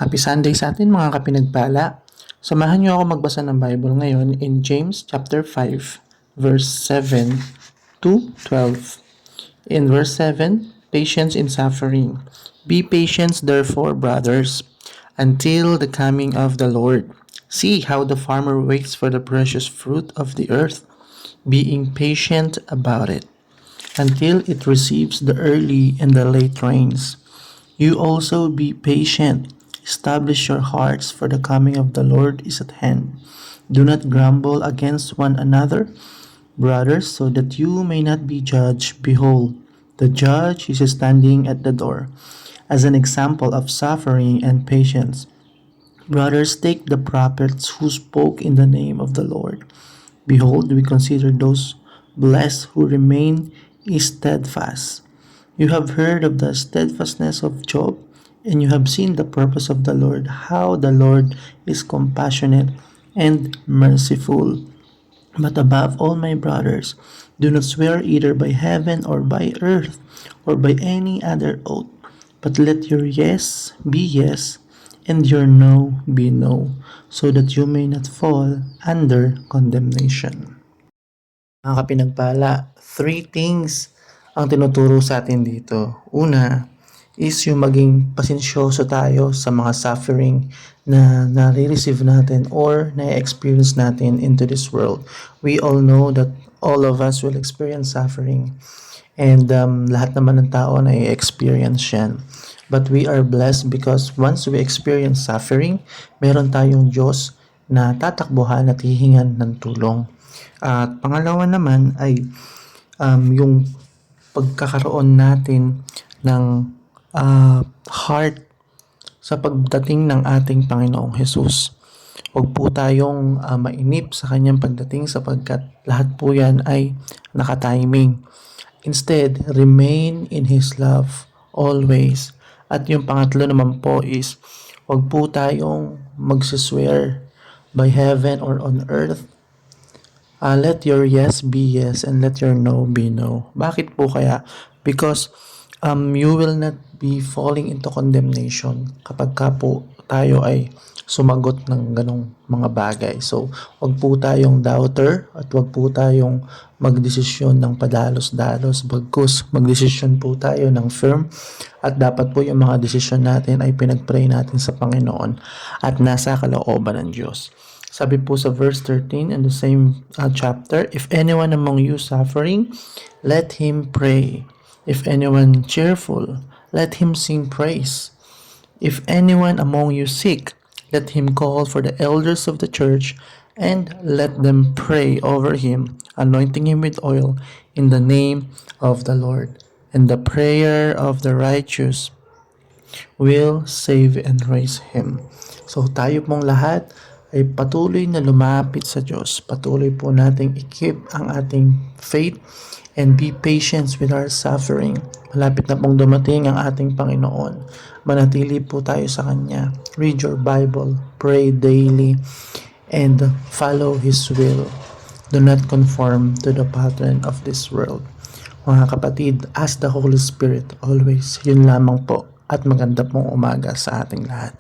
Happy Sunday sa atin mga kapinagpala. Samahan niyo ako magbasa ng Bible ngayon in James chapter 5 verse 7 to 12. In verse 7, patience in suffering. Be patient therefore, brothers, until the coming of the Lord. See how the farmer waits for the precious fruit of the earth, being patient about it, until it receives the early and the late rains. You also be patient. Establish your hearts, for the coming of the Lord is at hand. Do not grumble against one another, brothers, so that you may not be judged. Behold, the judge is standing at the door. As an example of suffering and patience, brothers, take the prophets who spoke in the name of the Lord. Behold, we consider those blessed who remain steadfast. You have heard of the steadfastness of Job, and you have seen the purpose of the Lord, how the Lord is compassionate and merciful. But above all, my brothers, do not swear either by heaven or by earth or by any other oath, but let your yes be yes and your no be no, so that you may not fall under condemnation. Mga kapinagpala, three things ang tinuturo sa atin dito. Una is yung maging pasensyoso tayo sa mga suffering na nare-receive natin or na-experience natin into this world. We all know that all of us will experience suffering, and lahat naman ng tao na i-experience yan. But we are blessed because once we experience suffering, meron tayong Diyos na tatakbuhan at hihingan ng tulong. At pangalawa naman ay yung pagkakaroon natin ng heart sa pagdating ng ating Panginoong Hesus. Huwag po tayong mainip sa kanyang pagdating sapagkat lahat po yan ay nakatiming. Instead, remain in His love always. At yung pangatlo naman po is huwag po tayong magsiswear by heaven or on earth. Let your yes be yes and let your no be no. Bakit po kaya? Because you will not be falling into condemnation kapag ka po tayo ay sumagot ng ganong mga bagay. So, wag po tayong doubter at wag po tayong magdesisyon ng padalos-dalos. Bagkus, magdesisyon po tayo ng firm at dapat po yung mga desisyon natin ay pinagpray natin sa Panginoon at nasa kalooban ng Diyos. Sabi po sa verse 13 in the same chapter, if anyone among you suffering, let him pray. If anyone cheerful, let him sing praise. If anyone among you sick, let him call for the elders of the church, and let them pray over him, anointing him with oil in the name of the Lord. And the prayer of the righteous will save and raise him. So tayo pong lahat ay patuloy na lumapit sa Diyos. Patuloy po nating i-keep ang ating faith and be patient with our suffering. Malapit na pong dumating ang ating Panginoon. Manatili po tayo sa Kanya. Read your Bible, pray daily, and follow His will. Do not conform to the pattern of this world. Mga kapatid, ask the Holy Spirit always. Yun lamang po at maganda pong umaga sa ating lahat.